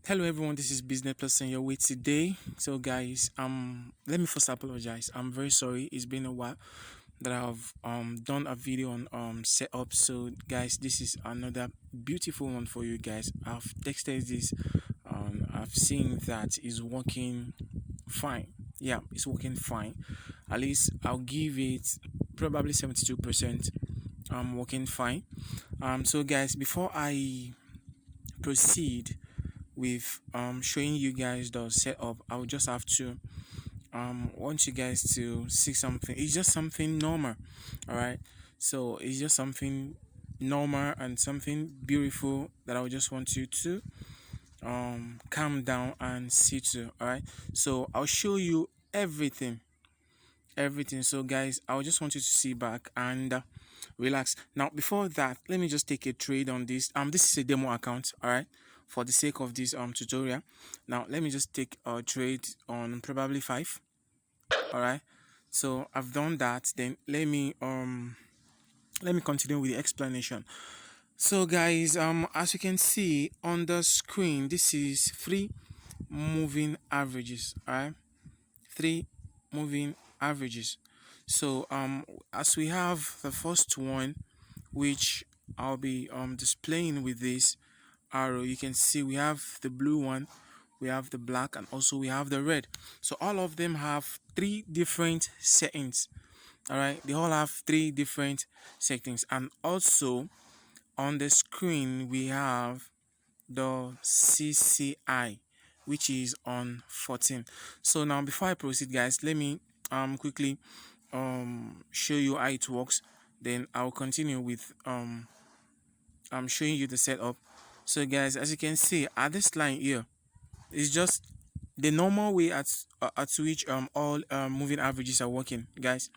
Hello everyone, this is Business Person your way today. So guys, let me first apologize. I'm very sorry. It's been a while that I've done a video on setup. So guys, this is another beautiful one for you guys. I've texted this. I've seen that is working fine. Yeah, it's working fine. At least I'll give it probably 72% working fine. So guys, before I proceed with showing you guys the setup, I will just have to want you guys to see something. It's just something normal, all right? So it's just something normal and something beautiful that I would just want you to calm down and see to. All right, so I'll show you everything. So guys, I just want you to see back and relax. Now before that, let me just take a trade on this. This is a demo account, all right, for the sake of this tutorial. Now let me just take a trade on probably 5. All right, so I've done that. Then let me continue with the explanation. So guys, as you can see on the screen, this is 3 moving averages. All right, 3 moving averages. So as we have the first one, which I'll be displaying with this arrow, you can see we have the blue one, we have the black, and also we have the red. So all of them have 3 different settings. All right, they all have 3 different settings. And also on the screen we have the CCI, which is on 14. So now before I proceed guys, let me quickly show you how it works. Then I'll continue with I'm showing you the setup. So guys, as you can see at this line here, it's just the normal way at which all moving averages are working, guys.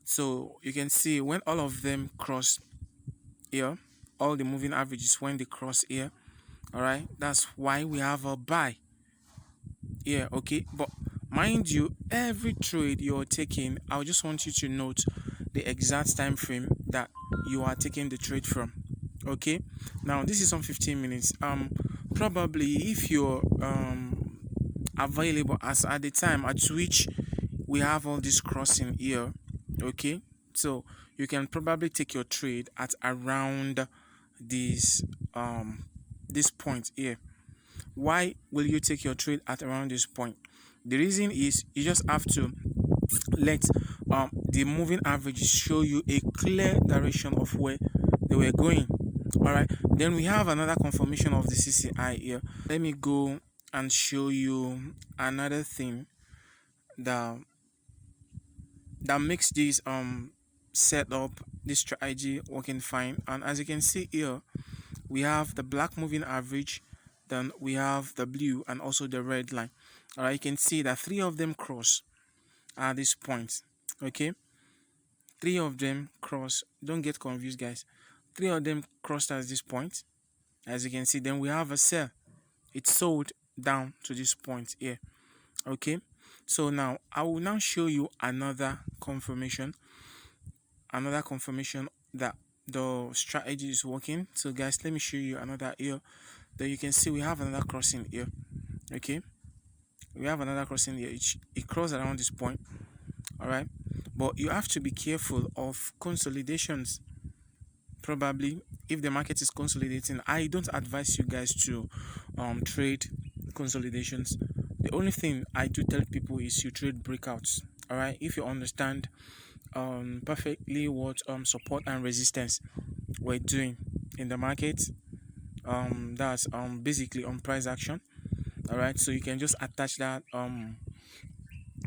So you can see when all of them cross here, all the moving averages, when they cross here, all right, that's why we have a buy here. Okay, but mind you, every trade you're taking, I just want you to note the exact time frame that you are taking the trade from. Okay, now this is on 15 minutes. Probably if you're available as at the time at which we have all this crossing here, okay, so you can probably take your trade at around this this point here. Why will you take your trade at around this point? The reason is you just have to let the moving averages show you a clear direction of where they were going. All right, then we have another confirmation of the CCI here. Let me go and show you another thing that makes this setup, this strategy working fine. And as you can see here, we have the black moving average, then we have the blue and also the red line. All right, you can see that 3 of them cross at this point. Okay, 3 of them cross. Don't get confused guys, 3 of them crossed at this point. As you can see, then we have a sell. It's sold down to this point here. Okay, so now I will now show you another confirmation that the strategy is working. So guys, let me show you another here. That you can see we have another crossing here. Okay, we have another crossing here. It crossed around this point. All right, but you have to be careful of consolidations. Probably if the market is consolidating, I don't advise you guys to trade consolidations. The only thing I do tell people is you trade breakouts. All right, if you understand perfectly what support and resistance we're doing in the market, that's basically on price action. All right, so you can just attach that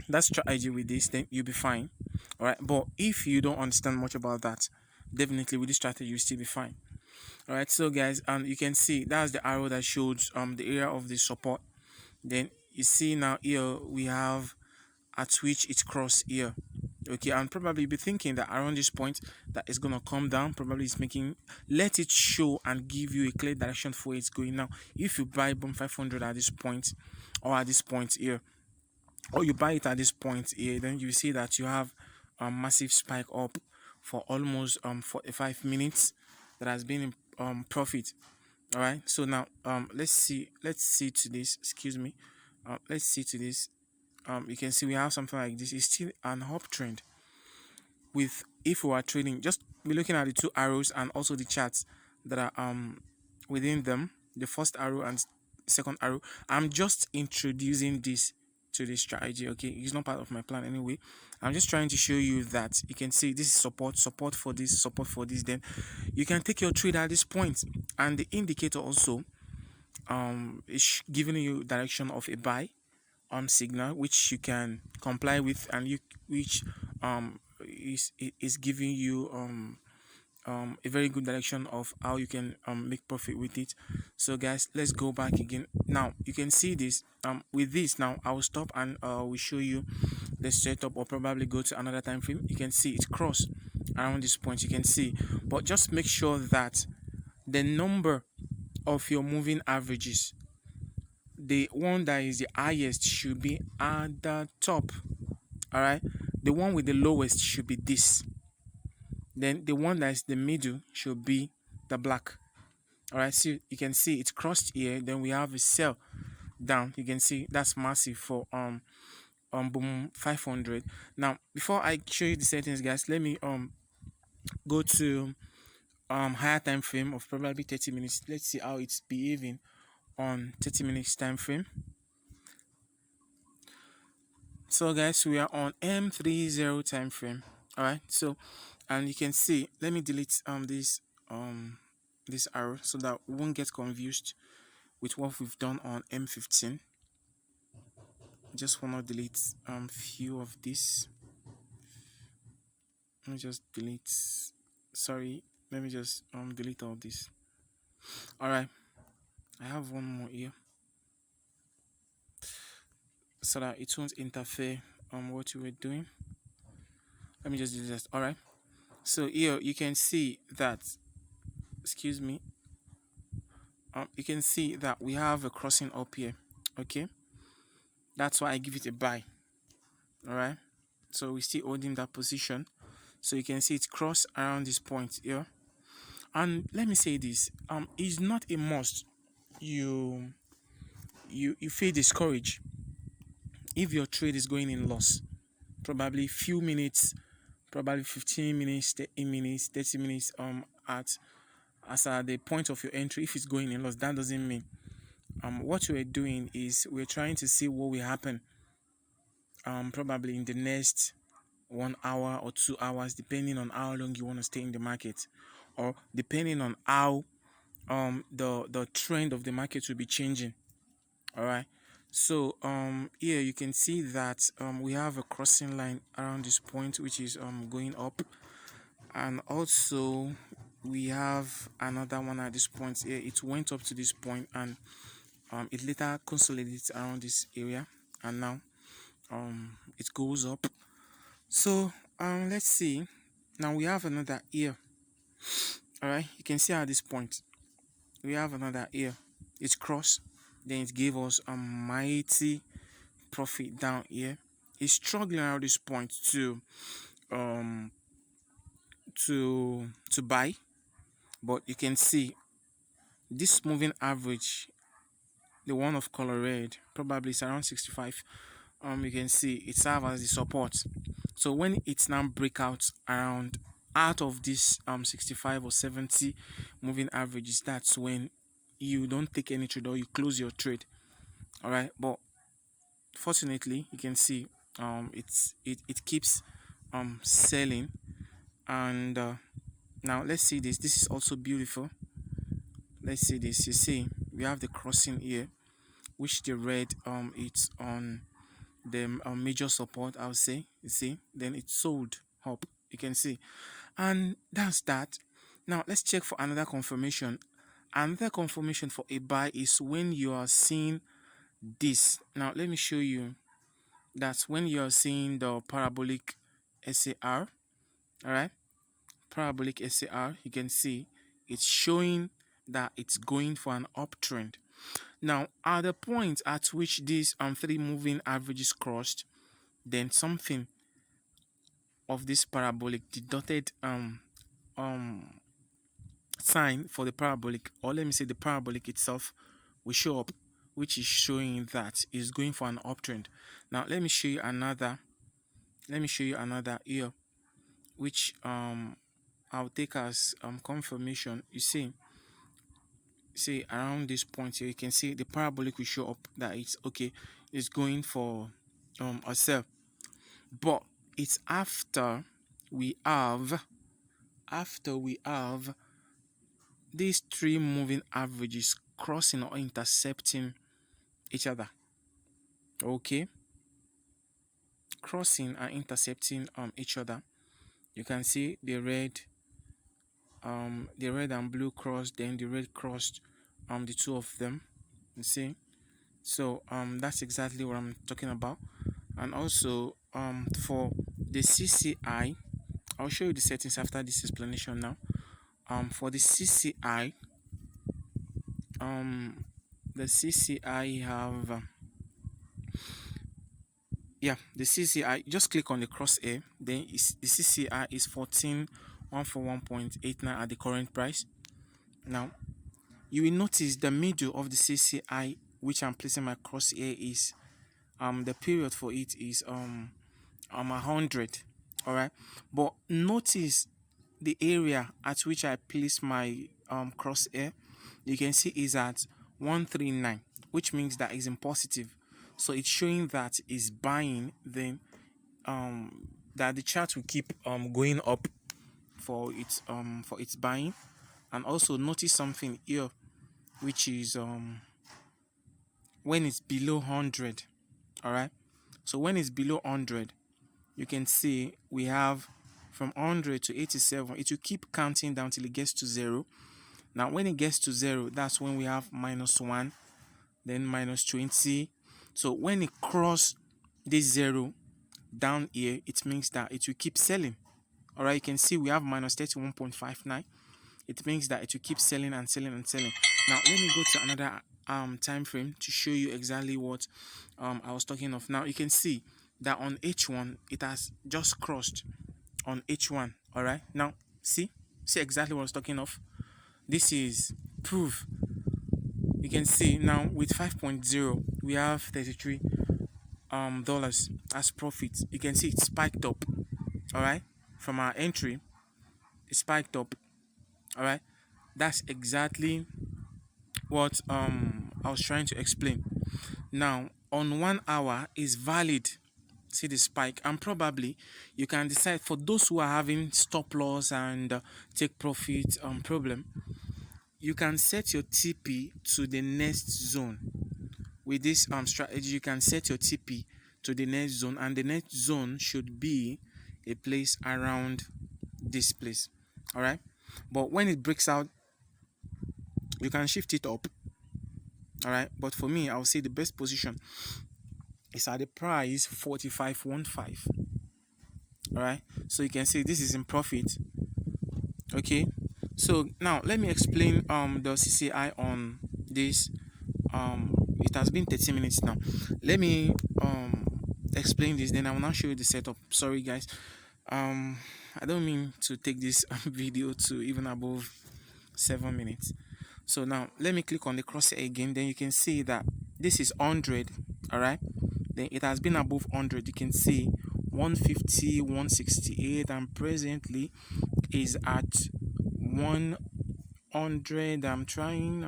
that strategy with this, then you'll be fine. All right, but if you don't understand much about that, definitely with this strategy you'll still be fine. All right, so guys, you can see that's the arrow that shows the area of the support. Then you see now here we have at which it crossed here. Okay, and probably be thinking that around this point that it's gonna come down. Probably it's making, let it show and give you a clear direction for where it's going. Now if you buy BOM 500 at this point, or at this point here, or you buy it at this point here, then you see that you have a massive spike up for almost 45 minutes that has been in profit. All right, so now let's see to this, excuse me. Let's see to this. You can see we have something like this. It's still an uptrend. With, if we are trading, just be looking at the two arrows and also the charts that are within them, the first arrow and second arrow. I'm just introducing this to this strategy. Okay, it's not part of my plan anyway. I'm just trying to show you that you can see this is support for this, support for this. Then you can take your trade at this point, and the indicator also is giving you direction of a buy signal, which you can comply with, and you which is giving you a very good direction of how you can make profit with it. So guys, let's go back again. Now you can see this. With this, now I will stop and we show you the setup, or probably go to another time frame. You can see it cross around this point, you can see, but just make sure that the number of your moving averages, the one that is the highest, should be at the top. All right, the one with the lowest should be this. Then the one that is the middle should be the black. All right, so you can see it's crossed here. Then we have a sell down. You can see that's massive for boom 500. Now before I show you the settings, guys, let me go to higher time frame of probably 30 minutes. Let's see how it's behaving on 30 minutes time frame. So guys, we are on M30 time frame. All right, so, and you can see, let me delete this arrow so that we won't get confused with what we've done on M15. Just want to delete few of this. Let me just delete, sorry, let me just delete all this. All right, I have one more here so that it won't interfere on what you were doing. Let me just do this. All right, so here you can see that, excuse me, you can see that we have a crossing up here. Okay, that's why I give it a buy. All right, so we still holding that position, so you can see it cross around this point here. And let me say this, it's not a must you feel discouraged if your trade is going in loss. Probably few minutes, probably 15 minutes, 30 minutes, 30 minutes at the point of your entry. If it's going in loss, that doesn't mean what we're doing is we're trying to see what will happen probably in the next 1 hour or 2 hours, depending on how long you want to stay in the market, or depending on how the trend of the market will be changing. All right, so here you can see that we have a crossing line around this point, which is going up, and also we have another one at this point here. It went up to this point, and it later consolidates around this area, and now it goes up. So let's see, now we have another here. All right, you can see at this point we have another here. It's cross, then it gave us a mighty profit down here. It's struggling at this point um to buy, but you can see this moving average, the one of color red, probably it's around 65. You can see it serves as the support. So when it's now break out around out of this 65 or 70 moving averages, that's when you don't take any trade or you close your trade. All right, but fortunately you can see it keeps selling. And now let's see this. This is also beautiful. Let's see this. You see we have the crossing here, which the red it's on the major support, I'll say. You see, then it sold up, you can see, and that's that. Now let's check for another confirmation. Another confirmation for a buy is when you are seeing this. Now let me show you. That's when you are seeing the parabolic SAR. All right, parabolic SAR, you can see it's showing that it's going for an uptrend. Now at the point at which these three moving averages crossed, then something of this parabolic, the dotted um sign for the parabolic, or let me say the parabolic itself, will show up, which is showing that it's going for an uptrend. Now let me show you another. Let me show you another here, which I'll take as confirmation. You see around this point here, you can see the parabolic will show up that it's okay, it's going for a sell. But it's after we have these three moving averages crossing or intercepting each other. Okay, crossing and intercepting each other. You can see the red and blue crossed, then the red crossed the two of them. You see, so that's exactly what I'm talking about. And also for the CCI, I'll show you the settings after this explanation. Now for the CCI, the CCI have the CCI, just click on the crosshair, then the CCI is 14141.89 at the current price. Now you will notice the middle of the CCI, which I'm placing my crosshair, is the period for it is 100. All right, but notice the area at which I place my crosshair, you can see is at 139, which means that is in positive. So it's showing that is buying, then that the chart will keep going up for its buying. And also notice something here, which is when it's below 100. All right, so when it's below 100, you can see we have from 100 to 87. It will keep counting down till it gets to 0. Now when it gets to 0, that's when we have -1, then -20. So when it crosses this 0 down here, it means that it will keep selling. All right, you can see we have -31.59. It means that it will keep selling and selling and selling. Now let me go to another time frame to show you exactly what I was talking of. Now you can see that on H1 it has just crossed on H1. All right, now see exactly what I was talking of. This is proof. You can see now with 5.0 we have 33 dollars as profit. You can see it spiked up. All right, from our entry it spiked up. All right, that's exactly what I was trying to explain. Now on 1 hour is valid. See the spike, and probably you can decide, for those who are having stop loss and take profit problem, you can set your TP to the next zone. With this strategy, you can set your TP to the next zone, and the next zone should be a place around this place. All right, but when it breaks out, you can shift it up. All right, but for me, I'll say the best position is at the price 45.15. All right, so you can see this is in profit. Okay, so now let me explain the CCI on this. It has been 30 minutes now. Let me explain this, then I will now show you the setup. Sorry guys, I don't mean to take this video to even above 7 minutes. So now let me click on the crosshair again, then you can see that this is 100. All right, then it has been above 100. You can see 150, 168, and presently is at 100. I'm trying.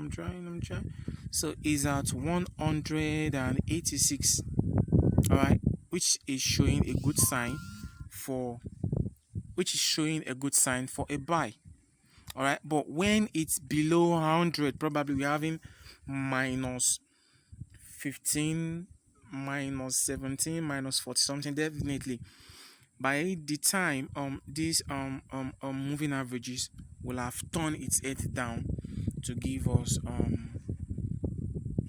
So is at 186. All right, which is showing a good sign for a buy. All right, but when it's below 100, probably we're having -15, -17, -40 something. Definitely by the time these moving averages will have turned its head down to give us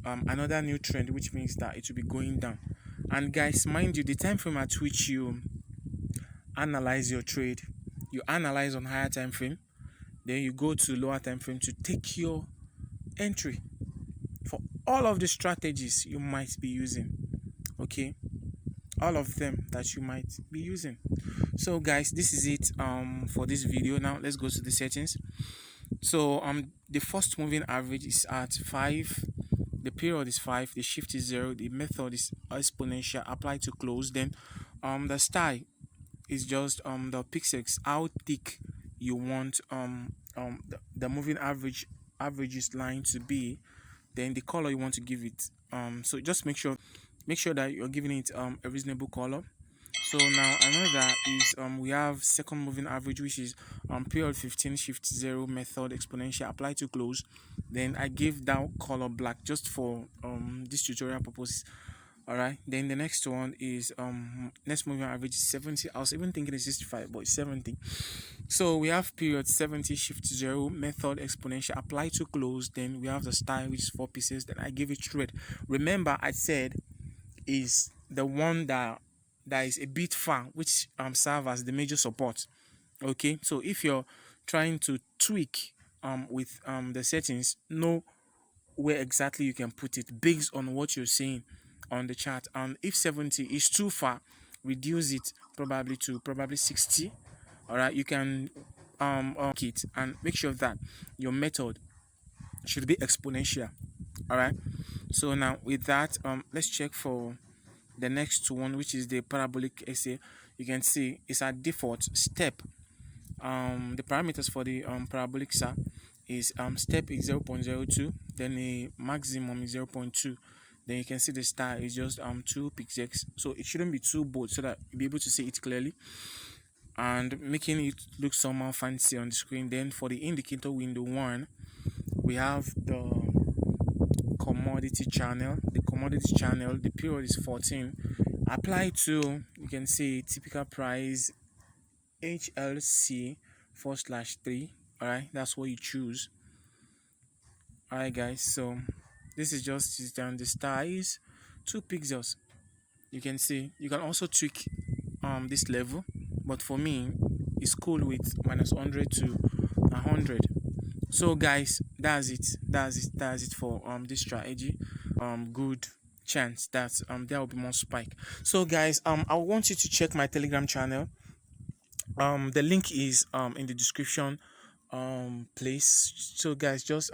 another new trend, which means that it will be going down. And guys, mind you, the time frame at which you analyze your trade, you analyze on higher time frame, then you go to lower time frame to take your entry for all of the strategies you might be using. Okay, all of them that you might be using. So guys, this is it for this video. Now let's go to the settings. So the first moving average is at 5, the period is 5, the shift is 0, the method is exponential, apply to close. Then the style is just the pixels, how thick you want the moving averages line to be, then the color you want to give it. So just make sure that you're giving it a reasonable color. So now another is we have second moving average, which is period 15, shift 0, method exponential, apply to close. Then I gave that color black just for this tutorial purpose. All right, then the next one is next moving average is 70. I was even thinking it's 65, but it's 70. So we have period 70, shift 0, method exponential, apply to close. Then we have the style, which is 4 pieces. Then I give it red. Remember I said is the one that is a bit far, which serve as the major support. Okay, so if you're trying to tweak with the settings, know where exactly you can put it based on what you're seeing on the chart. And if 70 is too far, reduce it probably to 60. All right, you can it and make sure that your method should be exponential. All right, so now with that let's check for the next one, which is the parabolic essay. You can see it's a default step. The parameters for the parabolic SAR is step is 0.02, then the maximum is 0.2. Then you can see the star is just 2 pixels, so it shouldn't be too bold so that you'll be able to see it clearly and making it look somehow fancy on the screen. Then for the indicator window 1, we have the commodity channel. The commodity channel, the period is 14, apply to, you can see typical price HLC 4/3. All right, that's what you choose. All right guys, so this is just down the star is 2 pixels. You can see you can also tweak this level, but for me it's cool with -100 to 100. So guys, that's it for this strategy. Good chance that there will be more spike. So guys, I want you to check my Telegram channel. The link is in the description place. So guys, just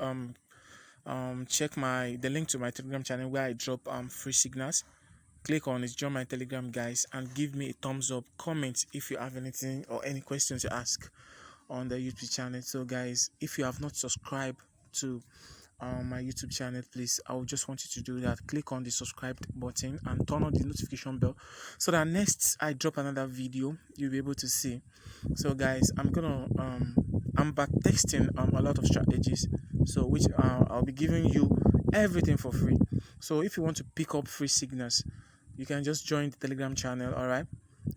check the link to my Telegram channel where I drop free signals. Click on it, join my Telegram guys, and give me a thumbs up. Comment if you have anything or any questions to ask on the YouTube channel. So guys, if you have not subscribed to my YouTube channel, please, I would just want you to do that. Click on the subscribe button and turn on the notification bell so that next I drop another video, you'll be able to see. So guys, I'm back texting a lot of strategies, so which I'll be giving you everything for free. So if you want to pick up free signals, you can just join the Telegram channel. All right,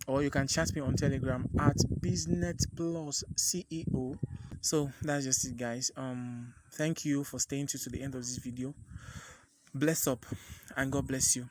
or you can chat me on Telegram at Business Plus CEO. So that's just it guys. Thank you for staying to the end of this video. Bless up and God bless you.